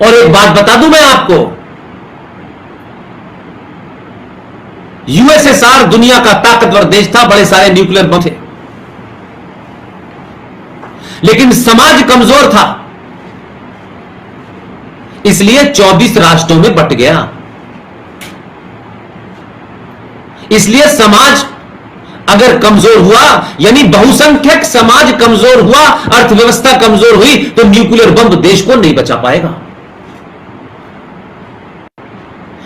और एक बात बता दूं मैं आपको, यूएसएसआर दुनिया का ताकतवर देश था, बड़े सारे न्यूक्लियर बम थे, लेकिन समाज कमजोर था, इसलिए 24 राष्ट्रों में बंट गया। इसलिए समाज अगर कमजोर हुआ, यानी बहुसंख्यक समाज कमजोर हुआ, अर्थव्यवस्था कमजोर हुई, तो न्यूक्लियर बम देश को नहीं बचा पाएगा।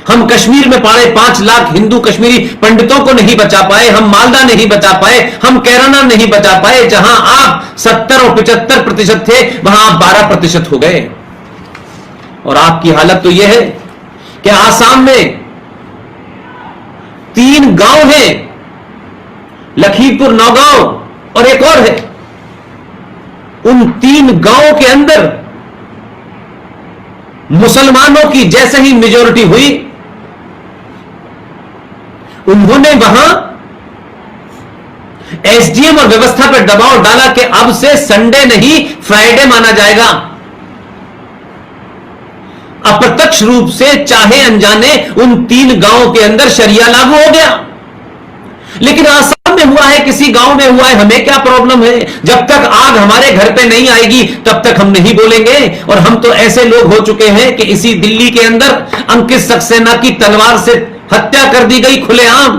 हम कश्मीर में पड़े 5 लाख हिंदू कश्मीरी पंडितों को नहीं बचा पाए, हम मालदा नहीं बचा पाए, हम कैराना नहीं बचा पाए। जहां आप 70 और 75% थे, वहां आप 12% हो गए। और आपकी हालत तो यह है कि आसाम में 3 गांव हैं, लखीमपुर, नौगांव और एक और है। उन 3 गांवों के अंदर मुसलमानों की जैसे ही मेजॉरिटी हुई, उन्होंने वहां एसडीएम और व्यवस्था पर दबाव डाला कि अब से संडे नहीं फ्राइडे माना जाएगा। अप्रत्यक्ष रूप से चाहे अनजाने उन 3 गांवों के अंदर शरिया लागू हो गया। लेकिन आसाम में हुआ है, किसी गांव में हुआ है, हमें क्या प्रॉब्लम है? जब तक आग हमारे घर पे नहीं आएगी तब तक हम नहीं बोलेंगे। और हम तो ऐसे लोग हो चुके हैं कि इसी दिल्ली के अंदर अंकित सक्सेना की तलवार से हत्या कर दी गई खुलेआम,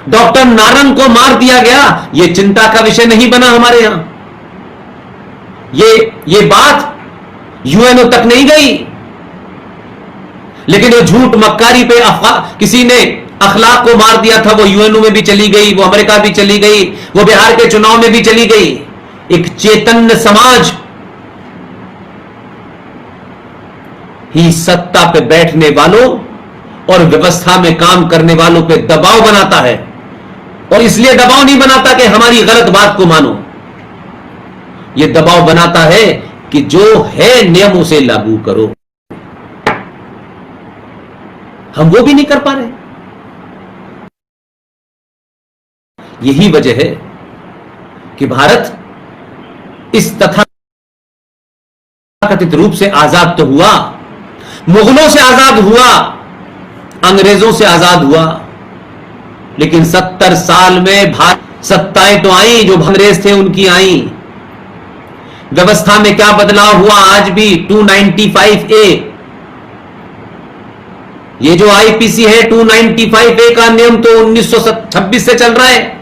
डॉक्टर नारंग को मार दिया गया, यह चिंता का विषय नहीं बना हमारे यहां। ये बात यूएनओ तक नहीं गई, लेकिन वो झूठ मक्कारी पे किसी ने अखलाक को मार दिया था, वो यूएनओ में भी चली गई, वो अमेरिका भी चली गई, वो बिहार के चुनाव में भी चली गई। एक चैतन्य समाज ही सत्ता पे बैठने वालों और व्यवस्था में काम करने वालों पे दबाव बनाता है। और इसलिए दबाव नहीं बनाता कि हमारी गलत बात को मानो, यह दबाव बनाता है कि जो है नियम उसे लागू करो। हम वो भी नहीं कर पा रहे। यही वजह है कि भारत इस तथाकथित रूप से आजाद तो हुआ, मुगलों से आजाद हुआ, अंग्रेजों से आजाद हुआ, लेकिन 70 साल में भारत सत्ताएं तो आई जो अंग्रेज थे उनकी आई। व्यवस्था में क्या बदलाव हुआ? आज भी 295A, ये जो आईपीसी है 295A का नियम तो 1926 से चल रहा है,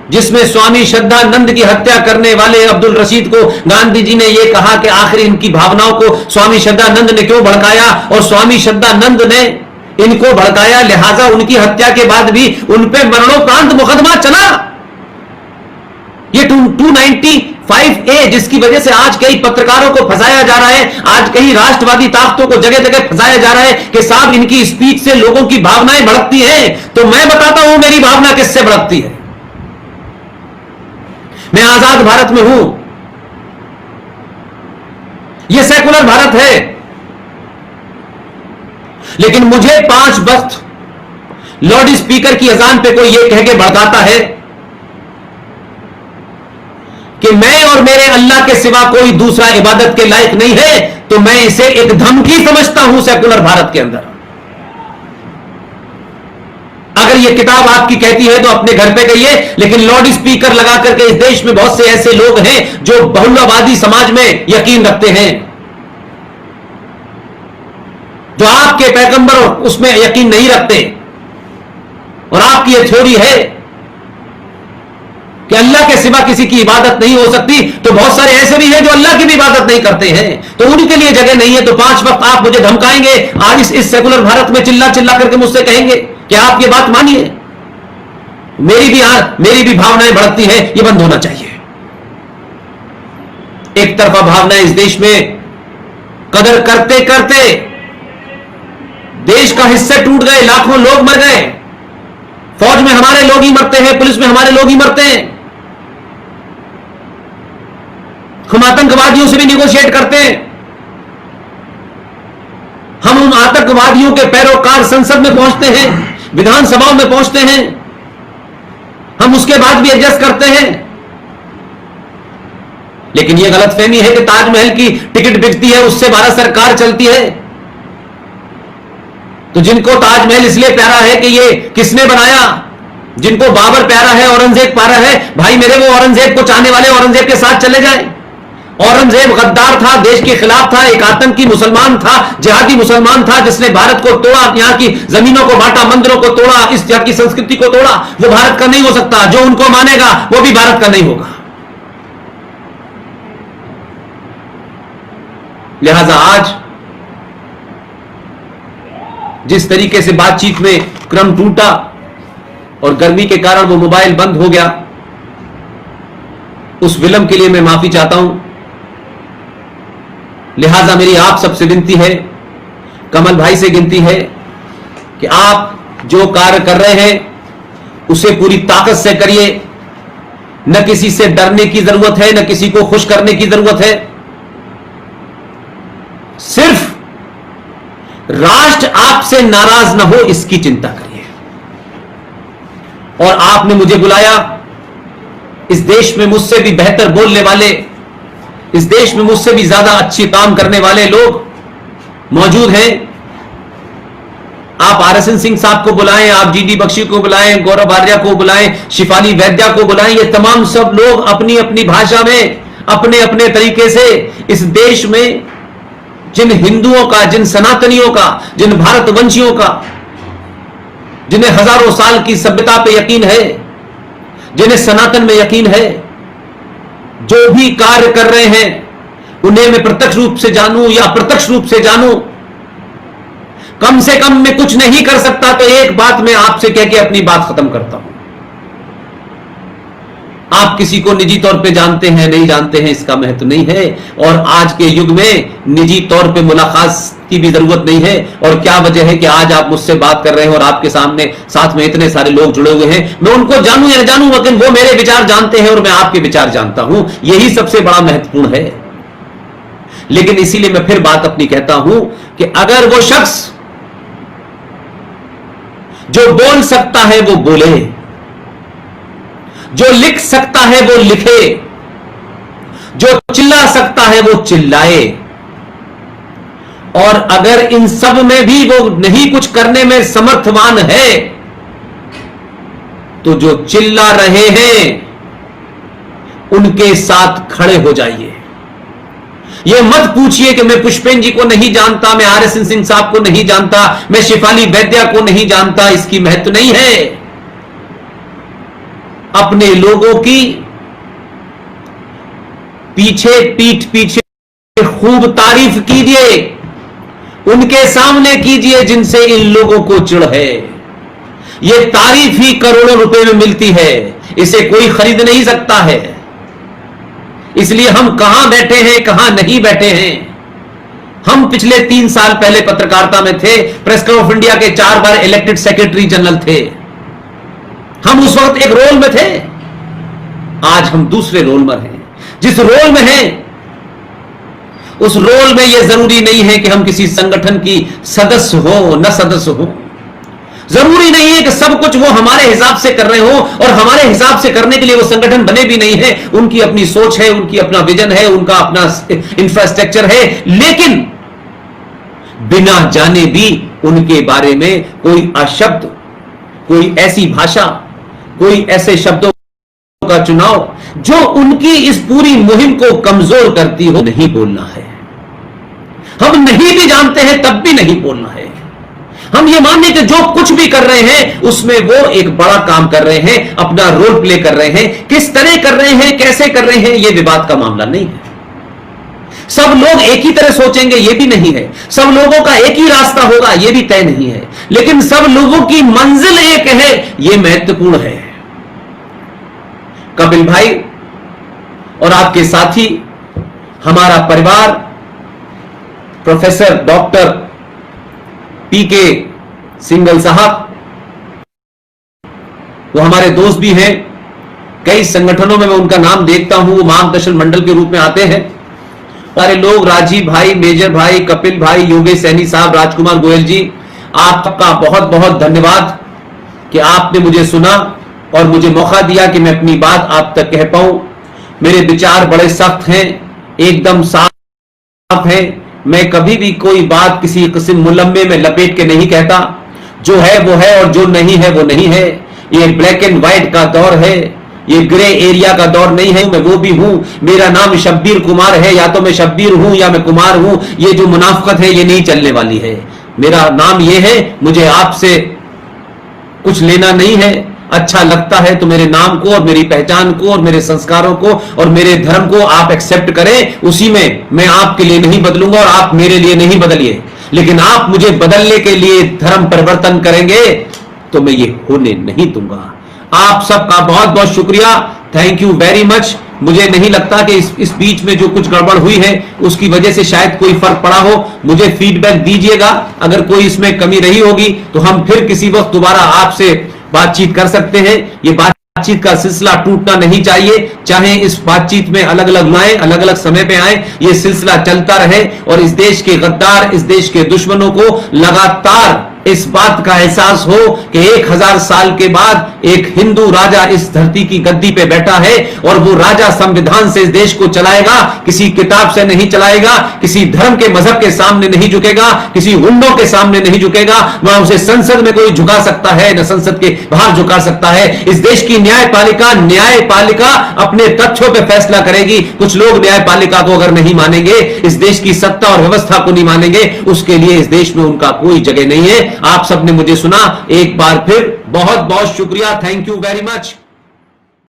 जिसमें स्वामी श्रद्धानंद की हत्या करने वाले अब्दुल रशीद को गांधी जी ने यह कहा कि आखिर इनकी भावनाओं को स्वामी श्रद्धानंद ने क्यों भड़काया, और स्वामी श्रद्धानंद ने इनको भड़काया, लिहाजा उनकी हत्या के बाद भी उन पे मरणोपरांत मुकदमा चला। ये 295A, जिसकी वजह से आज कई पत्रकारों को फंसाया जा रहा है, आज कई राष्ट्रवादी ताकतों को जगह जगह फंसाया जा रहा है कि साहब इनकी स्पीच से लोगों की भावनाएं भड़कती हैं। तो मैं बताता हूं मेरी भावना किससे भड़कती है। मैं आजाद भारत में हूं, यह सेकुलर भारत है, लेकिन मुझे 5 वक्त लाउड स्पीकर की अजान पे कोई यह कह के भड़काता है कि मैं और मेरे अल्लाह के सिवा कोई दूसरा इबादत के लायक नहीं है, तो मैं इसे एक धमकी समझता हूं सेकुलर भारत के अंदर। अगर यह किताब आपकी कहती है तो अपने घर पे कहिए, लेकिन लाउड स्पीकर लगा करके इस देश में बहुत से ऐसे लोग हैं जो बहुलवादी समाज में यकीन रखते हैं, जो आपके पैगंबर उसमें यकीन नहीं रखते, और आपकी यह थ्योरी है कि अल्लाह के सिवा किसी की इबादत नहीं हो सकती, तो बहुत सारे ऐसे भी हैं जो अल्लाह की भी इबादत नहीं करते हैं, तो उनके लिए जगह नहीं है। तो 5 वक्त आप मुझे धमकाएंगे आज इस सेकुलर भारत में, चिल्ला चिल्ला करके मुझसे कहेंगे कि आप ये बात मानिए। मेरी भी भावनाएं भड़कती हैं, ये बंद होना चाहिए। एक तरफा भावनाएं इस देश में कदर करते करते देश का हिस्से टूट गए, लाखों लोग मर गए, फौज में हमारे लोग ही मरते हैं, पुलिस में हमारे लोग ही मरते हैं। हम आतंकवादियों से भी निगोशिएट करते हैं, हम उन आतंकवादियों के पैरोकार संसद में पहुंचते हैं, विधानसभाओं में पहुंचते हैं, हम उसके बाद भी एडजस्ट करते हैं। लेकिन यह गलतफहमी है कि ताजमहल की टिकट बिकती है, उससे भारत सरकार चलती है। तो जिनको ताजमहल इसलिए प्यारा है कि ये किसने बनाया, जिनको बाबर प्यारा है, औरंगजेब प्यारा है, भाई मेरे वो औरंगजेब को चाहने वाले औरंगजेब के साथ चले जाए। औरंगजेब गद्दार था, देश के खिलाफ था, एक आतंकी मुसलमान था, जिहादी मुसलमान था, जिसने भारत को तोड़ा, यहां की जमीनों को बांटा, मंदिरों को तोड़ा, इस यहाँ की संस्कृति को तोड़ा। वो भारत का नहीं हो सकता। जो उनको मानेगा वो भी भारत का नहीं होगा। लिहाजा आज जिस तरीके से बातचीत में क्रम टूटा और गर्मी के कारण वो मोबाइल बंद हो गया, उस विलंब के लिए मैं माफी चाहता हूं। लिहाजा मेरी आप सबसे विनती है, कमल भाई से विनती है कि आप जो कार्य कर रहे हैं उसे पूरी ताकत से करिए। न किसी से डरने की जरूरत है, न किसी को खुश करने की जरूरत है। सिर्फ राष्ट्र आपसे नाराज न हो इसकी चिंता करिए। और आपने मुझे बुलाया, इस देश में मुझसे भी बेहतर बोलने वाले, इस देश में मुझसे भी ज्यादा अच्छी काम करने वाले लोग मौजूद हैं। आप आरएसएन सिंह साहब को बुलाएं, आप जीडी बख्शी को बुलाएं, गौरव आर्या को बुलाएं, शिफाली वैद्या को बुलाएं। ये तमाम सब लोग अपनी अपनी भाषा में, अपने अपने तरीके से इस देश में जिन हिंदुओं का, जिन सनातनियों का, जिन भारतवंशियों का, जिन्हें हजारों साल की सभ्यता पे यकीन है, जिन्हें सनातन में यकीन है, जो भी कार्य कर रहे हैं उन्हें मैं प्रत्यक्ष रूप से जानूं या अप्रत्यक्ष रूप से जानूं, कम से कम मैं कुछ नहीं कर सकता तो एक बात मैं आपसे कह के अपनी बात खत्म करता हूं। आप किसी को निजी तौर पे जानते हैं नहीं जानते हैं इसका महत्व नहीं है, और आज के युग में निजी तौर पे मुलाकात की भी जरूरत नहीं है। और क्या वजह है कि आज आप मुझसे बात कर रहे हैं और आपके सामने साथ में इतने सारे लोग जुड़े हुए हैं। मैं उनको जानूं या न जानूं, लेकिन वो मेरे विचार जानते हैं और मैं आपके विचार जानता हूं। यही सबसे बड़ा महत्वपूर्ण है। लेकिन इसीलिए मैं फिर बात अपनी कहता हूं कि अगर वो शख्स जो बोल सकता है वो बोले, जो लिख सकता है वो लिखे, जो चिल्ला सकता है वो चिल्लाए, और अगर इन सब में भी वो नहीं कुछ करने में समर्थवान है तो जो चिल्ला रहे हैं उनके साथ खड़े हो जाइए। ये मत पूछिए कि मैं पुष्पेन जी को नहीं जानता, मैं आरएसएन सिंह साहब को नहीं जानता, मैं शिफाली वैद्या को नहीं जानता। इसकी महत्व नहीं है। अपने लोगों की पीठ पीछे खूब तारीफ कीजिए, उनके सामने कीजिए जिनसे इन लोगों को चिढ़ है। यह तारीफ ही करोड़ों रुपए में मिलती है, इसे कोई खरीद नहीं सकता है। इसलिए हम कहां बैठे हैं, कहां नहीं बैठे हैं। हम पिछले 3 साल पहले पत्रकारिता में थे, प्रेस क्लब ऑफ इंडिया के 4 बार इलेक्टेड सेक्रेटरी जनरल थे। हम उस वक्त एक रोल में थे, आज हम दूसरे रोल में हैं। जिस रोल में हैं उस रोल में यह जरूरी नहीं है कि हम किसी संगठन की सदस्य हो न सदस्य हो। जरूरी नहीं है कि सब कुछ वो हमारे हिसाब से कर रहे हो, और हमारे हिसाब से करने के लिए वो संगठन बने भी नहीं है। उनकी अपनी सोच है, उनकी अपना विजन है, उनका अपना इंफ्रास्ट्रक्चर है। लेकिन बिना जाने भी उनके बारे में कोई अशब्द, कोई ऐसी भाषा, कोई ऐसे शब्दों का चुनाव जो उनकी इस पूरी मुहिम को कमजोर करती हो, नहीं बोलना है। हम नहीं भी जानते हैं तब भी नहीं बोलना है। हम ये मानने कि जो कुछ भी कर रहे हैं उसमें वो एक बड़ा काम कर रहे हैं, अपना रोल प्ले कर रहे हैं। किस तरह कर रहे हैं, कैसे कर रहे हैं, यह विवाद का मामला नहीं है। सब लोग एक ही तरह सोचेंगे यह भी नहीं है, सब लोगों का एक ही रास्ता होगा यह भी तय नहीं है, लेकिन सब लोगों की मंजिल एक है, यह महत्वपूर्ण है। कपिल भाई और आपके साथी, हमारा परिवार, प्रोफेसर डॉक्टर पीके सिंगल साहब, वो हमारे दोस्त भी हैं। कई संगठनों में मैं उनका नाम देखता हूं, वो मार्गदर्शन मंडल के रूप में आते हैं। सारे लोग, राजीव भाई, मेजर भाई, कपिल भाई, योगेश सैनी साहब, राजकुमार गोयल जी, आपका बहुत बहुत धन्यवाद कि आपने मुझे सुना और मुझे मौका दिया कि मैं अपनी बात आप तक कह पाऊं। मेरे विचार बड़े सख्त हैं, एकदम साफ है। मैं कभी भी कोई बात किसी किस्म मुलम्मे में लपेट के नहीं कहता। जो है वो है और जो नहीं है वो नहीं है। ये ब्लैक एंड व्हाइट का दौर है, ये ग्रे एरिया का दौर नहीं है। मैं वो भी हूं, मेरा नाम शब्बीर कुमार है, या तो मैं शब्बीर हूं या मैं कुमार हूं। ये जो मुनाफकत है ये नहीं चलने वाली है। मेरा नाम ये है, मुझे आपसे कुछ लेना नहीं है। अच्छा लगता है तो मेरे नाम को और मेरी पहचान को और मेरे संस्कारों को और मेरे धर्म को आप एक्सेप्ट करें, उसी में मैं आपके लिए नहीं बदलूंगा और आप मेरे लिए नहीं बदलिए। लेकिन आप मुझे बदलने के लिए धर्म परिवर्तन करेंगे तो मैं ये होने नहीं दूंगा। आप सबका बहुत बहुत शुक्रिया, थैंक यू वेरी मच। मुझे नहीं लगता कि इस बीच में जो कुछ गड़बड़ हुई है उसकी वजह से शायद कोई फर्क पड़ा हो। मुझे फीडबैक दीजिएगा, अगर कोई इसमें कमी रही होगी तो हम फिर किसी वक्त दोबारा आपसे बातचीत कर सकते हैं। ये बातचीत का सिलसिला टूटना नहीं चाहिए, चाहे इस बातचीत में अलग अलग आए, अलग अलग समय पे आए, ये सिलसिला चलता रहे और इस देश के गद्दार, इस देश के दुश्मनों को लगातार इस बात का एहसास हो कि 1000 साल के बाद एक हिंदू राजा इस धरती की गद्दी पे बैठा है और वो राजा संविधान से इस देश को चलाएगा, किसी किताब से नहीं चलाएगा, किसी धर्म के मजहब के सामने नहीं झुकेगा, किसी गुंडों के सामने नहीं झुकेगा। वहां उसे संसद में कोई झुका सकता है, न संसद के बाहर झुका सकता है। इस देश की न्यायपालिका अपने तथ्यों पर फैसला करेगी। कुछ लोग न्यायपालिका को अगर नहीं मानेंगे, इस देश की सत्ता और व्यवस्था को नहीं मानेंगे, उसके लिए इस देश में उनका कोई जगह नहीं है। आप सबने मुझे सुना, एक बार फिर बहुत बहुत शुक्रिया, थैंक यू वेरी मच।